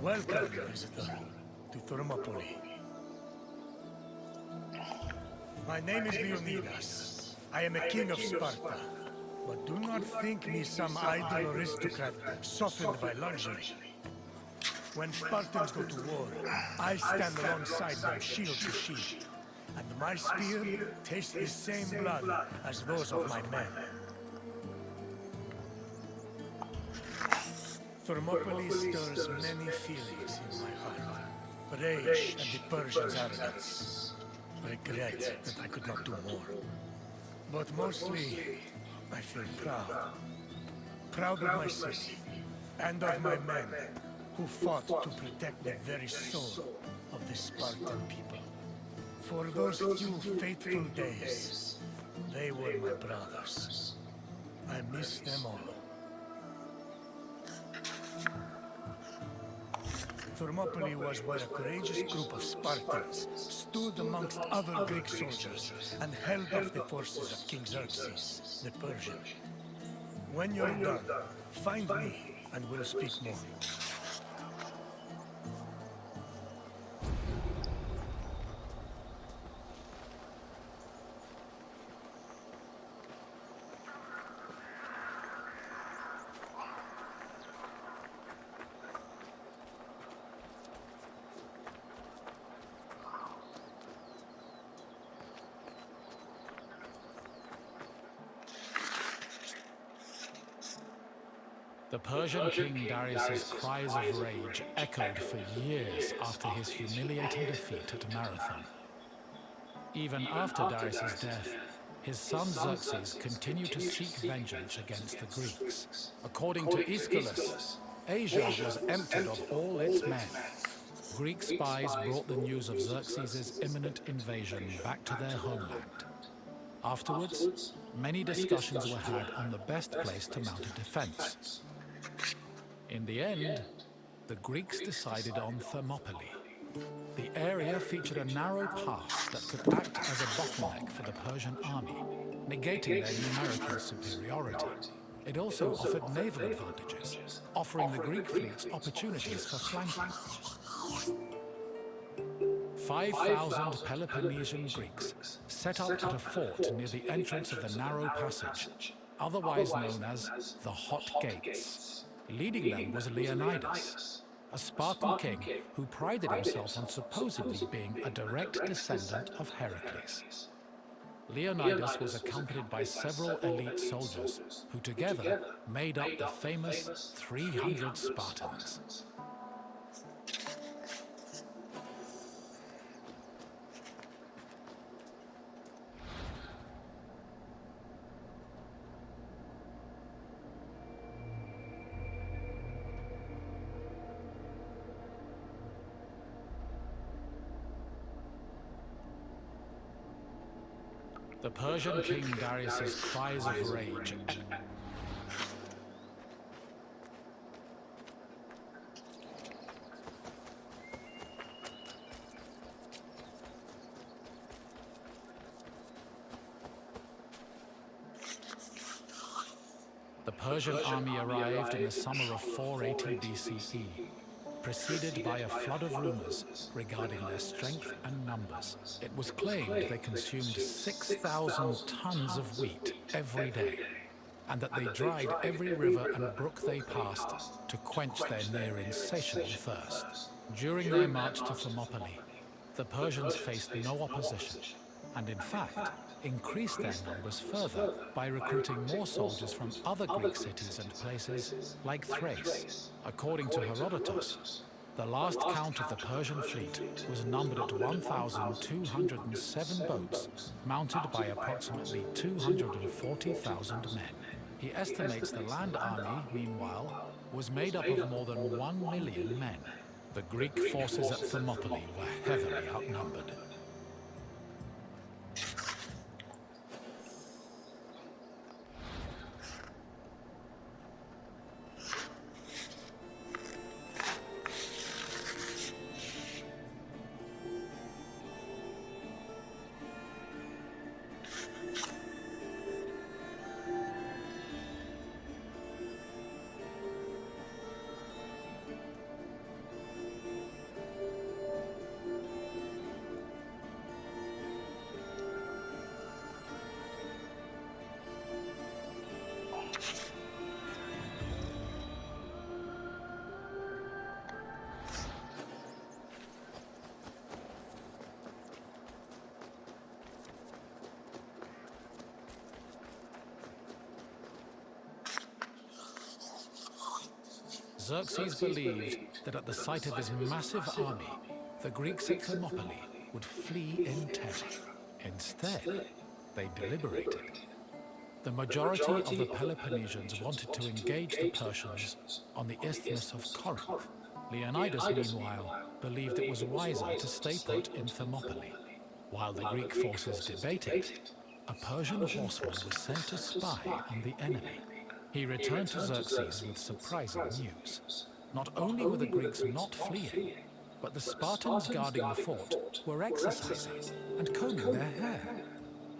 Welcome, visitor, to Thermopylae. My name is Leonidas. I am a king of Sparta. But do not think me some idle aristocrat softened by luxury. When Spartans go to war, I stand alongside them shield to shield. And my spear tastes the same blood as those of my men. Thermopylae stirs many feelings in my heart. Rage at the Persians' arrogance. Regret that I could not do more. But mostly, I feel proud. Proud of my city, and of my men, who fought to protect the very soul of the Spartan people. For those few fateful days, they were my brothers. I miss them all. Thermopylae was where a courageous group of Spartans stood amongst other Greek soldiers and held off the forces of King Xerxes, the Persian. When you're done, find me and we'll speak more. The Persian king Darius's cries of rage echoed for years after his humiliating defeat at Marathon. Even after Darius's death, his son Xerxes continued to seek vengeance against the Greeks. According to Aeschylus, Asia was emptied of all its men. Greek spies brought the news of Xerxes' imminent invasion back to their homeland. Afterwards, many discussions were had on the best place to mount a defense. In the end, the Greeks decided on Thermopylae. The area featured a narrow pass that could act as a bottleneck for the Persian army, negating their numerical superiority. It also offered naval advantages, offering the Greek fleets opportunities for flanking. 5,000 Peloponnesian Greeks set up at a fort near the entrance of the narrow passage, otherwise known as the Hot Gates. Leading them was Leonidas, a Spartan king who prided himself on supposedly being a direct descendant of Heracles. Leonidas was accompanied by several elite soldiers who together made up the famous 300 Spartans. The Persian king Darius's cries of rage. The Persian army arrived in the summer of 480 BCE, preceded by a flood of rumors regarding their strength and numbers. It was claimed they consumed 6,000 tons of wheat every day, and that they dried every river and brook they passed to quench their near insatiable thirst. During their march to Thermopylae, the Persians faced no opposition, and in fact, increased their numbers further by recruiting more soldiers from other Greek cities and places like Thrace. According to Herodotus, the last count of the Persian fleet was numbered at 1,207 boats, mounted by approximately 240,000 men. He estimates the land army, meanwhile, was made up of more than 1 million men. The Greek forces at Thermopylae were heavily outnumbered. Xerxes believed that at the sight of his massive army, the Greeks at Thermopylae would flee in terror. Instead, they deliberated. The majority of the Peloponnesians wanted to engage the Persians on the Isthmus of Corinth. Leonidas, meanwhile, believed it was wiser to stay put in Thermopylae. While the Greek forces debated, a Persian horseman was sent to spy on the enemy. He returned to Xerxes with surprising news. Not only were the Greeks not fleeing, but the Spartans guarding the fort were exercising and combing their hair.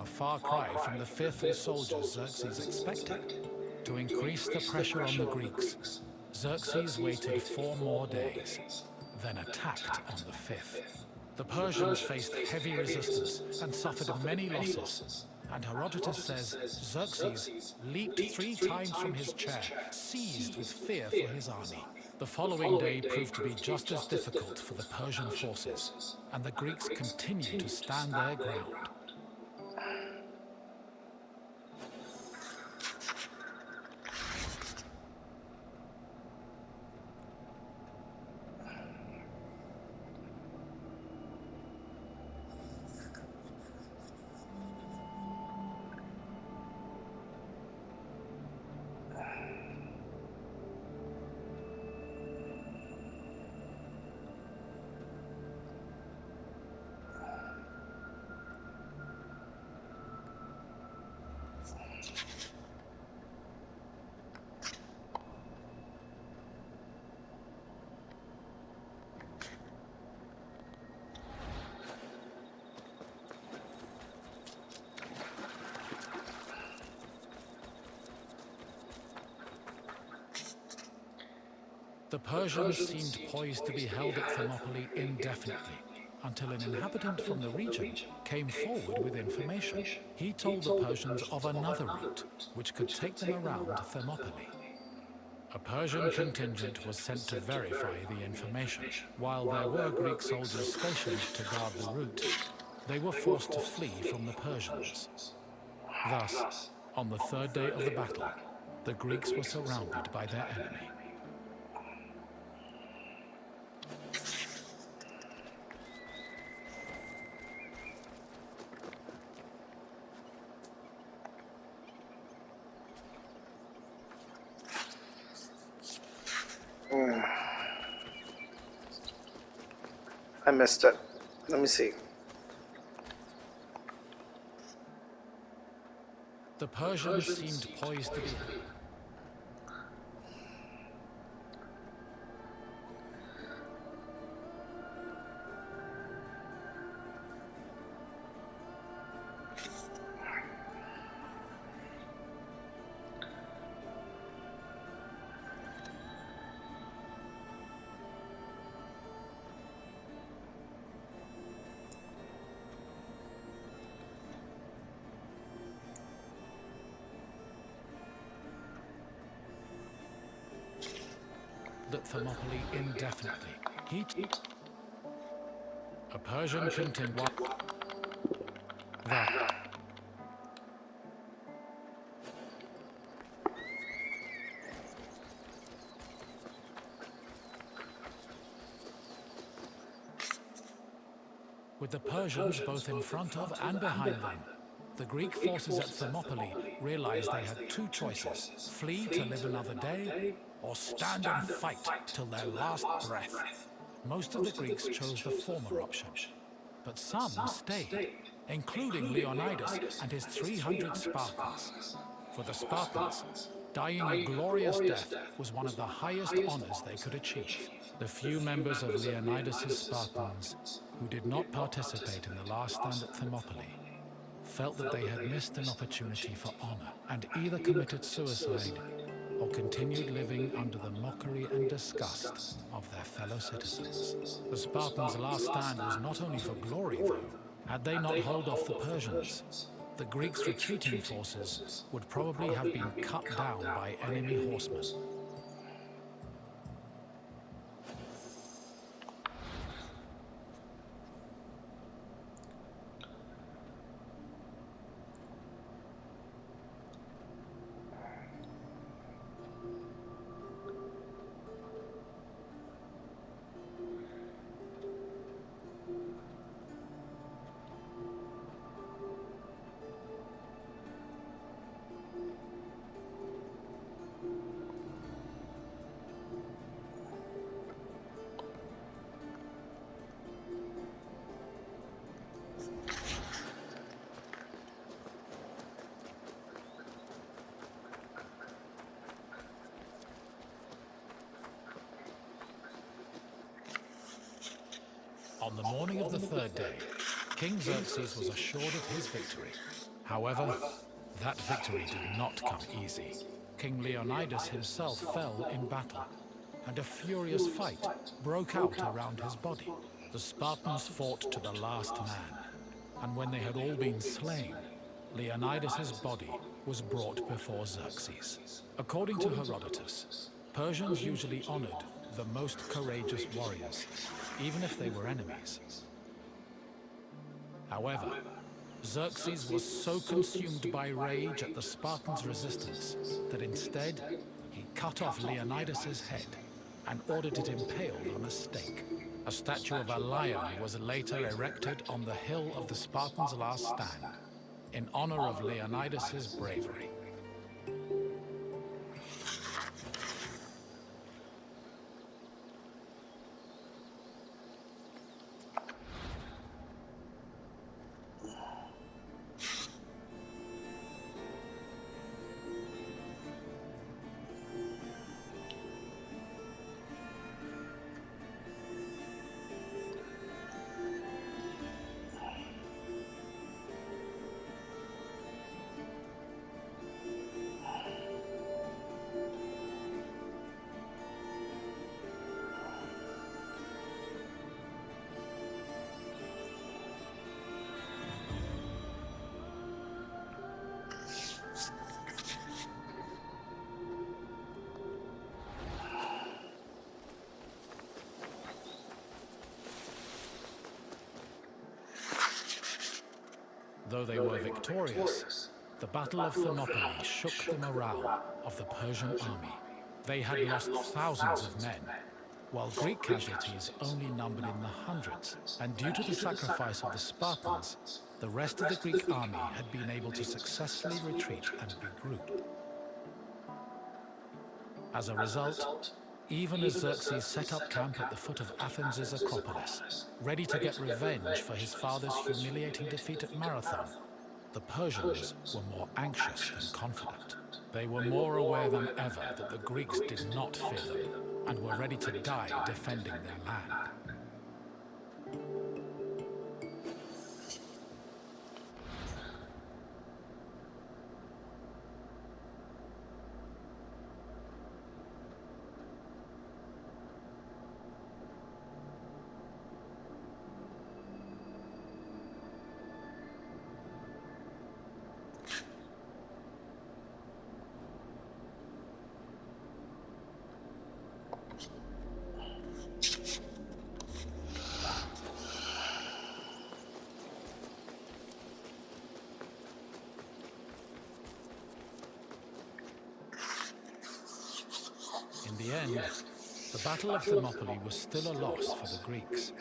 A far cry from the fearful soldiers Xerxes expected. To increase the pressure on the Greeks, Xerxes waited 4 more days, then attacked on the 5th. The Persians faced heavy resistance and suffered many losses, and Herodotus says Xerxes leaped 3 times from his chair, seized with fear for his army. The following day proved to be just as difficult for the Persian forces, and the Greeks continued to stand their ground. The Persians seemed poised to be held at Thermopylae indefinitely, until an inhabitant from the region came forward with information. He told the Persians of another route, which could take them around Thermopylae. A Persian contingent was sent to verify the information. While there were Greek soldiers stationed to guard the route, they were forced to flee from the Persians. Thus, on the 3rd day of the battle, the Greeks were surrounded by their enemy. I missed it. Let me see. The Persians seemed poised to be... at Thermopylae indefinitely. A Persian contingent. With the Persians both in front of and behind them, the Greek forces at Thermopylae realized they had 2 choices: flee to live another day, or stand and fight till their last breath. Most of the Greeks chose the former option, but some stayed, including Leonidas and his 300 Spartans. For the Spartans, dying a glorious death was one of the highest honors they could achieve. The few members of Leonidas' Spartans who did not participate in the last stand at Thermopylae felt that they had missed an opportunity for honor and either committed suicide or continued living under the mockery and disgust of their fellow citizens. The Spartans' last stand was not only for glory, though. Had they not held off the Persians, the Greeks' retreating forces would probably have been cut down by enemy horsemen. On the morning of the third day, King Xerxes was assured of his victory. However, that victory did not come easy. King Leonidas himself fell in battle, and a furious fight broke out around his body. The Spartans fought to the last man, and when they had all been slain, Leonidas's body was brought before Xerxes. According to Herodotus, Persians usually honored the most courageous warriors, even if they were enemies. However, Xerxes was so consumed by rage at the Spartans' resistance that instead he cut off Leonidas's head and ordered it impaled on a stake. A statue of a lion was later erected on the hill of the Spartans' last stand in honor of Leonidas's bravery. Though they were victorious, the Battle of Thermopylae shook the morale of the Persian army. They had lost thousands of men, while Greek casualties only numbered in the hundreds. And due to the sacrifice of the Spartans, the rest of the Greek army had been able to successfully retreat and regroup. As a result, even as Xerxes set up camp at the foot of Athens' Acropolis, ready to get revenge for his father's humiliating defeat at Marathon, the Persians were more anxious than confident. They were more aware than ever that the Greeks did not fear them and were ready to die defending their land. In the end, the Battle of Thermopylae was still a loss for the Greeks.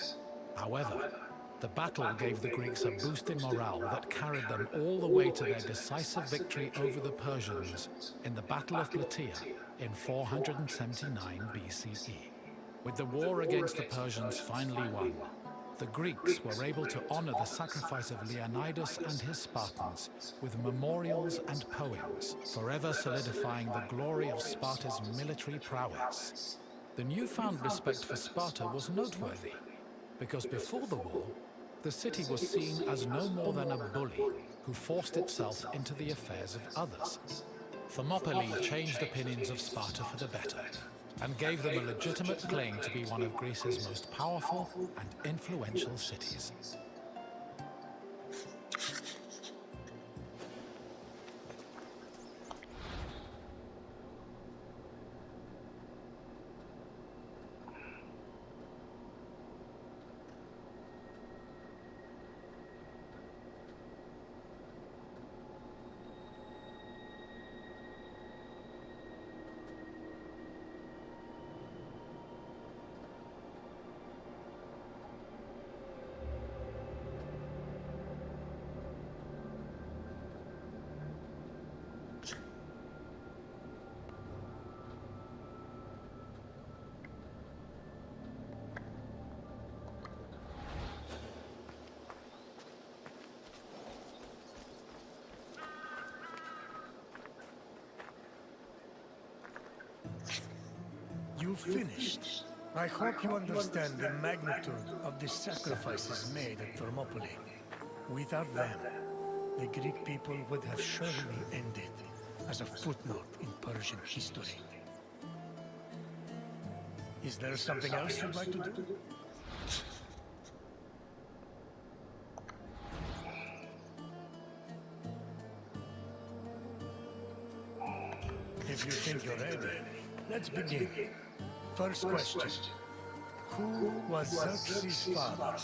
However, the battle gave the Greeks a boost in morale that carried them all the way to their decisive victory over the Persians in the Battle of Plataea in 479 BCE. With the war against the Persians finally won, the Greeks were able to honor the sacrifice of Leonidas and his Spartans with memorials and poems, forever solidifying the glory of Sparta's military prowess. The newfound respect for Sparta was noteworthy, because before the war, the city was seen as no more than a bully who forced itself into the affairs of others. Thermopylae changed opinions of Sparta for the better, and gave them a legitimate claim to be one of Greece's most powerful and influential cities. You've finished. I hope you understand the magnitude of the sacrifices made at Thermopylae. Without them, the Greek people would have surely ended as a footnote in Persian history. Is there something else you'd like to do? If you think you're ready, let's begin. First question. Who was Xerxes' father?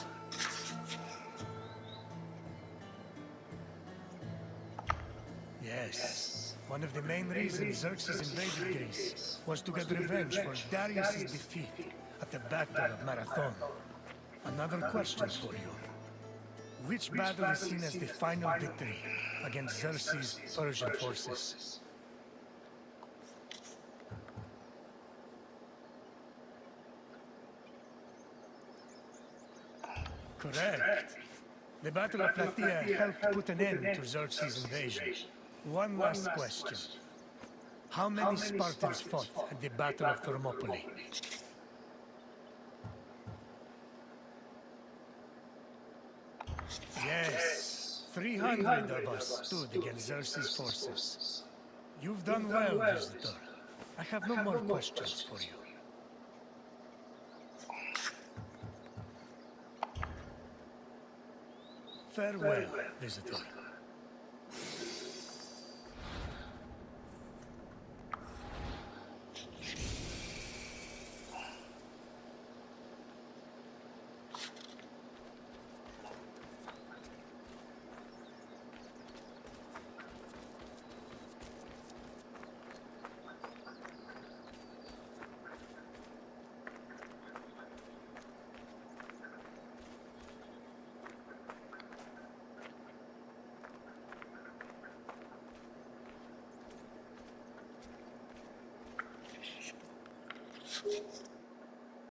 Yes. One of the main reasons Xerxes invaded Greece was to get revenge for Darius' defeat at the Battle of Marathon. Another question for you. Which battle is seen as the final victory against Xerxes' Persian forces? Correct. The Battle of Plataea helped put an end to Xerxes' invasion. One last question. How many Spartans fought at the Battle of Thermopylae? Yes, 300 of us stood against Xerxes' forces. You've done well, visitor. I have no more questions for you. Farewell, visitor.